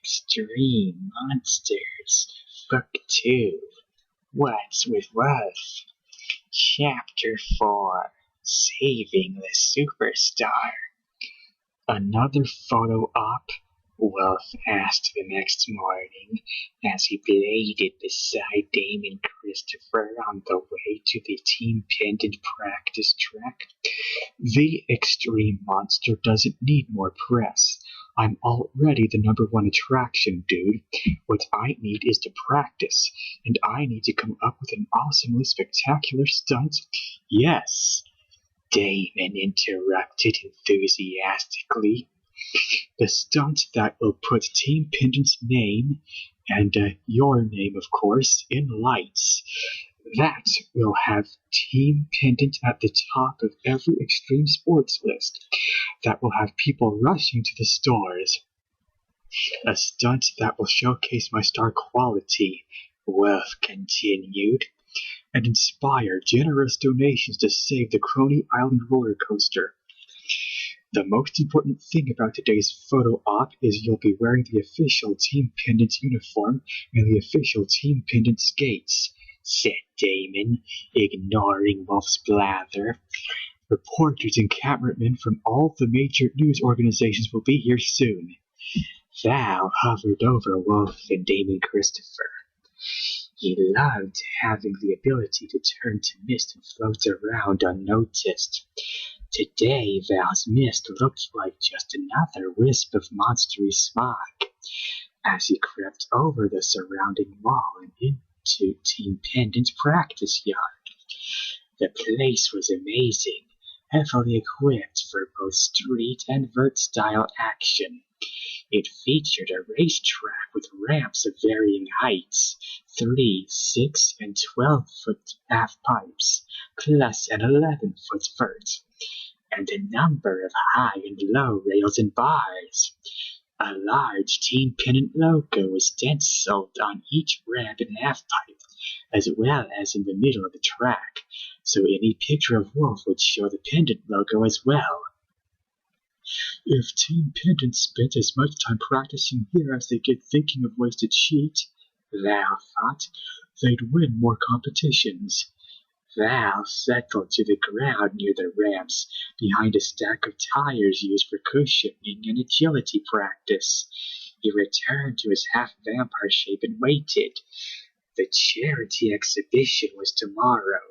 Extreme Monsters, Book 2, What's with Wolf? Chapter 4, Saving the Superstar. Another photo op? Wolf asked the next morning as he bladed beside Damon Christopher on the way to the team pendant practice track. The extreme monster doesn't need more press. I'm already the #1 attraction, dude. What I need is to practice, and I need to come up with an awesomely spectacular stunt. Yes, Damon interrupted enthusiastically. The stunt that will put Team Pendant's name, and your name, of course, in lights. That will have Team Pendant at the top of every extreme sports list. That will have people rushing to the stores. A stunt that will showcase my star quality, Wolf continued, and inspire generous donations to save the Coney Island roller coaster. The most important thing about today's photo op is you'll be wearing the official Team Pendant uniform and the official Team Pendant skates, said Damon, ignoring Wolf's blather. Reporters and cameramen from all the major news organizations will be here soon. Val hovered over Wulf and Damon Christopher. He loved having the ability to turn to mist and float around unnoticed. Today, Val's mist looked like just another wisp of monstery smog as he crept over the surrounding wall and into Team Pendant's practice yard. The place was amazing, heavily equipped for both street and vert-style action. It featured a racetrack with ramps of varying heights, 3, 6, and 12-foot half-pipes, plus an 11-foot vert, and a number of high and low rails and bars. A large Team Pendant logo was stenciled on each ramp and half-pipe, as well as in the middle of the track, so any picture of Wolf would show the Pendant logo as well. If Team Pendant spent as much time practicing here as they did thinking of ways to cheat, Val thought, they'd win more competitions. Val settled to the ground near the ramps, behind a stack of tires used for cushioning and agility practice. He returned to his half-vampire shape and waited. The charity exhibition was tomorrow,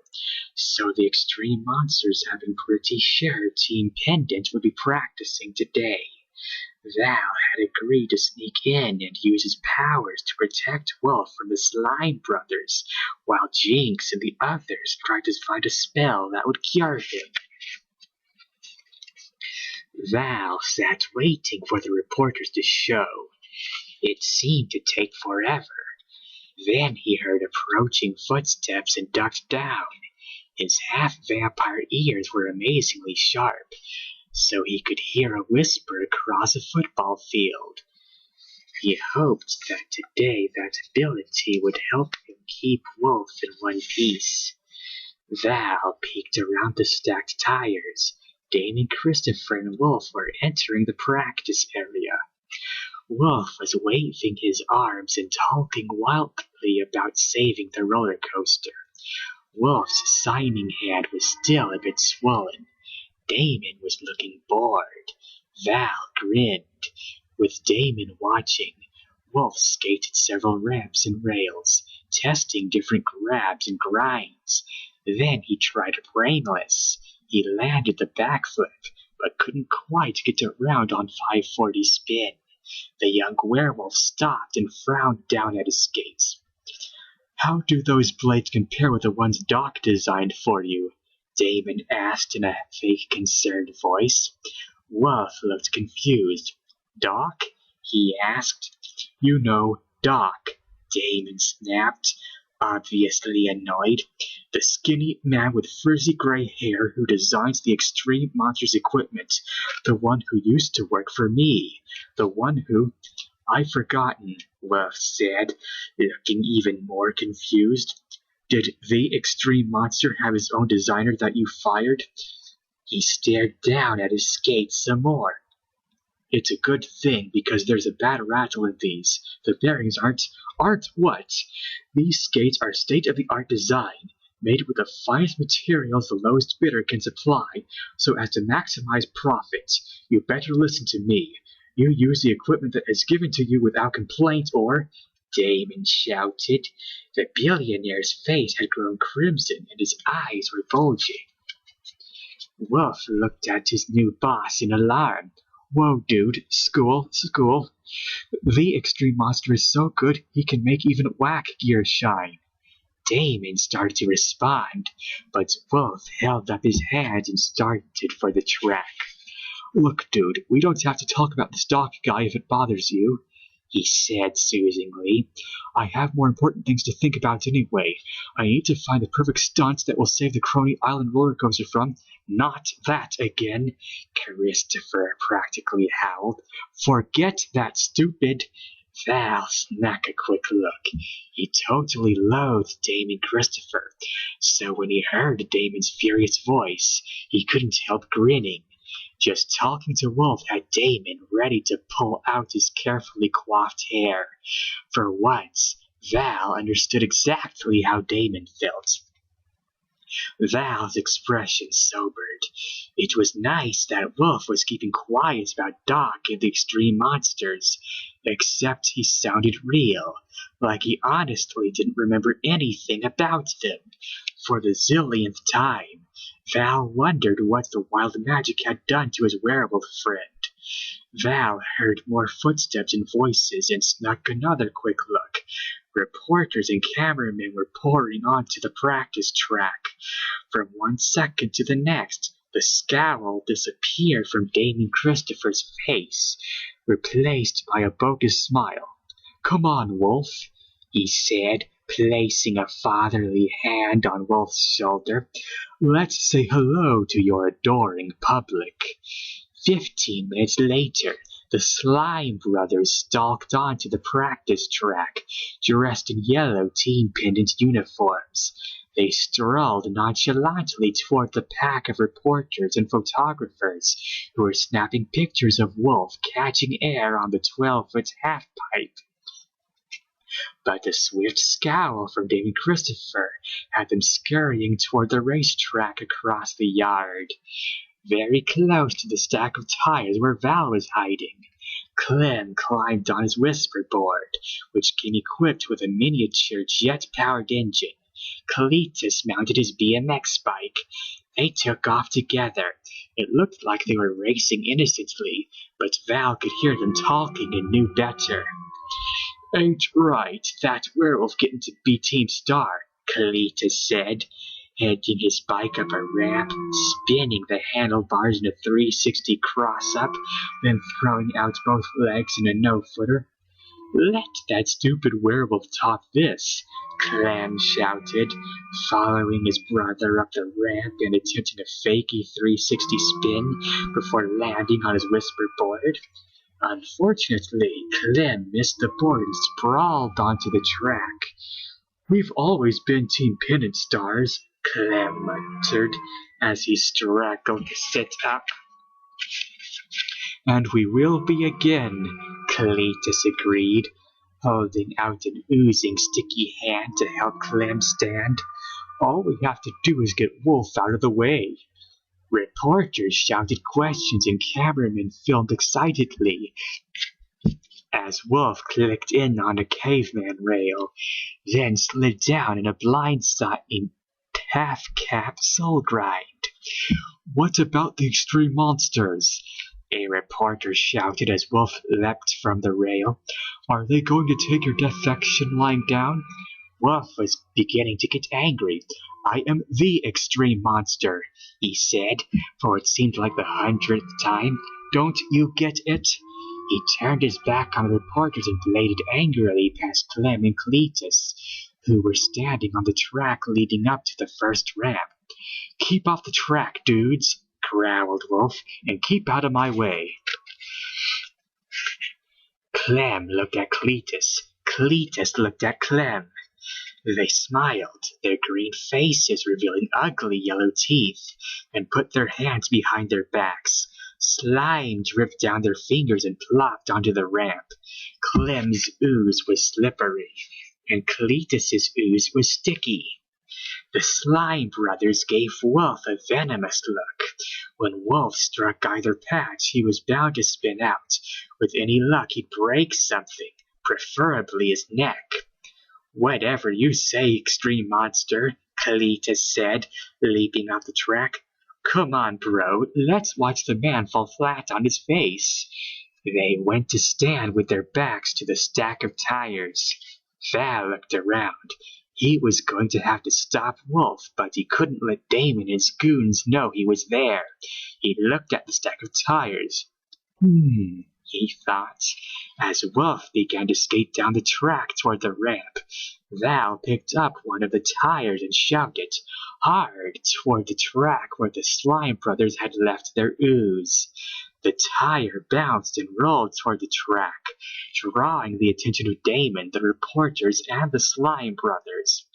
so the extreme monsters had been pretty sure Team Pendant would be practicing today. Val had agreed to sneak in and use his powers to protect Wolf from the Slime Brothers, while Jinx and the others tried to find a spell that would cure him. Val sat waiting for the reporters to show. It seemed to take forever. Then he heard approaching footsteps and ducked down. His half-vampire ears were amazingly sharp, so he could hear a whisper across a football field. He hoped that today that ability would help him keep Wolf in one piece. Val peeked around the stacked tires. Damon Christopher and Wolf were entering the practice area. Wolf was waving his arms and talking wildly about saving the roller coaster. Wolf's signing hand was still a bit swollen. Damon was looking bored. Val grinned. With Damon watching, Wolf skated several ramps and rails, testing different grabs and grinds. Then he tried Brainless. He landed the backflip, but couldn't quite get around on 540 spin. The young werewolf stopped and frowned down at his skates. How do those blades compare with the ones Doc designed for you? Damon asked in a fake concerned voice. Wolf looked confused. Doc? He asked. You know, Doc, Damon snapped, obviously annoyed. The skinny man with frizzy gray hair who designs the Extreme Monsters equipment. The one who used to work for me. The one who... I've forgotten, Wolf said, looking even more confused. Did the Extreme Monster have his own designer that you fired? He stared down at his skates some more. It's a good thing, because there's a bad rattle in these. The bearings aren't what? These skates are state-of-the-art design, made with the finest materials the lowest bidder can supply, so as to maximize profits. You better listen to me. You use the equipment that is given to you without complaint, or... Damon shouted. The billionaire's face had grown crimson and his eyes were bulging. Wulf looked at his new boss in alarm. Whoa, dude, school. The extreme monster is so good he can make even whack gear shine. Damon started to respond, but Wulf held up his hand and started for the track. Look, dude, we don't have to talk about the stock guy if it bothers you, he said soothingly. I have more important things to think about anyway. I need to find the perfect stunt that will save the Crony Island roller coaster from... Not that again, Christopher practically howled. Forget that, stupid. Val snuck a quick look. He totally loathed Damon Christopher, so when he heard Damon's furious voice, he couldn't help grinning. Just talking to Wulf had Damon ready to pull out his carefully coiffed hair. For once, Val understood exactly how Damon felt. Val's expression sobered. It was nice that Wulf was keeping quiet about Doc and the extreme monsters, except he sounded real, like he honestly didn't remember anything about them. For the zillionth time, Val wondered what the wild magic had done to his werewolf friend. Val heard more footsteps and voices and snuck another quick look. Reporters and cameramen were pouring onto the practice track. From 1 second to the next, the scowl disappeared from Damon Christopher's face, replaced by a bogus smile. Come on, Wulf, he said, placing a fatherly hand on Wulf's shoulder. Let's say hello to your adoring public. 15 minutes later, the Slime Brothers stalked onto the practice track, dressed in yellow team pendant uniforms. They strolled nonchalantly toward the pack of reporters and photographers who were snapping pictures of Wulf catching air on the 12-foot half-pipe. But the swift scowl from Damon Christopher had them scurrying toward the racetrack across the yard, very close to the stack of tires where Val was hiding. Clem climbed on his whisper board, which came equipped with a miniature jet-powered engine. Cletus mounted his BMX bike. They took off together. It looked like they were racing innocently, but Val could hear them talking and knew better. Ain't right, that werewolf getting to be Team Star, Cletus said, edging his bike up a ramp, spinning the handlebars in a 360 cross-up, then throwing out both legs in a no-footer. Let that stupid werewolf top this, Clem shouted, following his brother up the ramp and attempting a fakey 360 spin before landing on his whisper board. Unfortunately, Clem missed the board and sprawled onto the track. We've always been Team Pennant Stars, Clem muttered as he struggled to sit up. And we will be again, Cletus agreed, holding out an oozing sticky hand to help Clem stand. All we have to do is get Wulf out of the way. Reporters shouted questions and cameramen filmed excitedly as Wulf clicked in on a caveman rail, then slid down in a blindside half-cap soul grind. What about the extreme monsters? A reporter shouted as Wulf leapt from the rail. Are they going to take your defection lying down? Wulf was beginning to get angry. I am the extreme monster, he said, for it seemed like the 100th time. Don't you get it? He turned his back on the reporters and bladed angrily past Clem and Cletus, who were standing on the track leading up to the first ramp. Keep off the track, dudes, growled Wulf, and keep out of my way. Clem looked at Cletus. Cletus looked at Clem. They smiled, their green faces revealing ugly yellow teeth, and put their hands behind their backs. Slime dripped down their fingers and plopped onto the ramp. Clem's ooze was slippery, and Cletus's ooze was sticky. The Slime brothers gave Wulf a venomous look. When Wulf struck either patch, he was bound to spin out. With any luck, he'd break something, preferably his neck. "Whatever you say, extreme monster," Cletus said, leaping off the track. "Come on, bro, let's watch the man fall flat on his face." They went to stand with their backs to the stack of tires. Val looked around. He was going to have to stop Wulf, but he couldn't let Damon and his goons know he was there. He looked at the stack of tires. He thought, as Wulf began to skate down the track toward the ramp. Val picked up one of the tires and shoved it hard toward the track where the Slime brothers had left their ooze. The tire bounced and rolled toward the track, drawing the attention of Damon, the reporters, and the Slime brothers.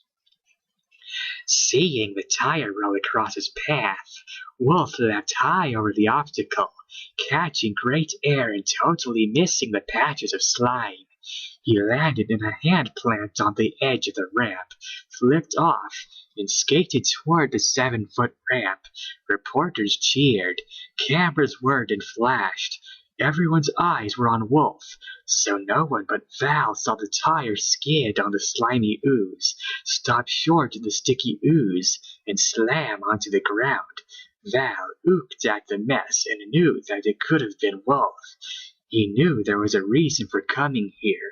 Seeing the tire roll across his path, Wulf leapt high over the obstacle, catching great air and totally missing the patches of slime. He landed in a hand plant on the edge of the ramp, flipped off, and skated toward the 7-foot ramp. Reporters cheered, cameras whirred and flashed. Everyone's eyes were on Wulf, so no one but Val saw the tire skid on the slimy ooze, stop short of the sticky ooze, and slam onto the ground. Val ooked at the mess and knew that it could have been Wulf. He knew there was a reason for coming here.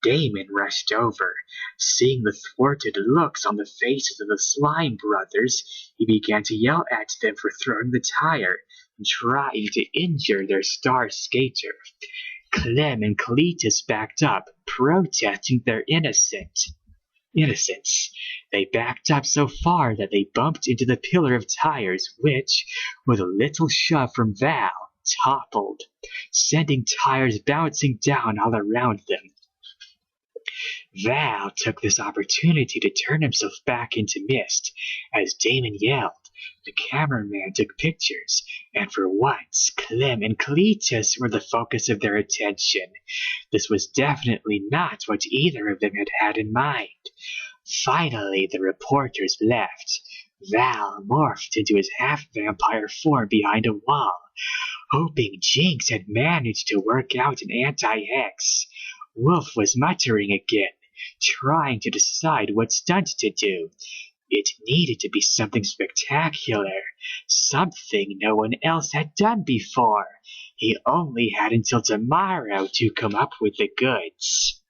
Damon rushed over. Seeing the thwarted looks on the faces of the Slime brothers, he began to yell at them for throwing the tire and trying to injure their star skater. Clem and Cletus backed up, protesting their innocence. They backed up so far that they bumped into the pillar of tires, which, with a little shove from Val, toppled, sending tires bouncing down all around them. Val took this opportunity to turn himself back into mist. As Damon yelled, the cameraman took pictures, and for once, Clem and Cletus were the focus of their attention. This was definitely not what either of them had had in mind. Finally, the reporters left. Val morphed into his half-vampire form behind a wall, hoping Jinx had managed to work out an anti-hex. Wulf was muttering again, trying to decide what stunt to do. It needed to be something spectacular, something no one else had done before. He only had until tomorrow to come up with the goods.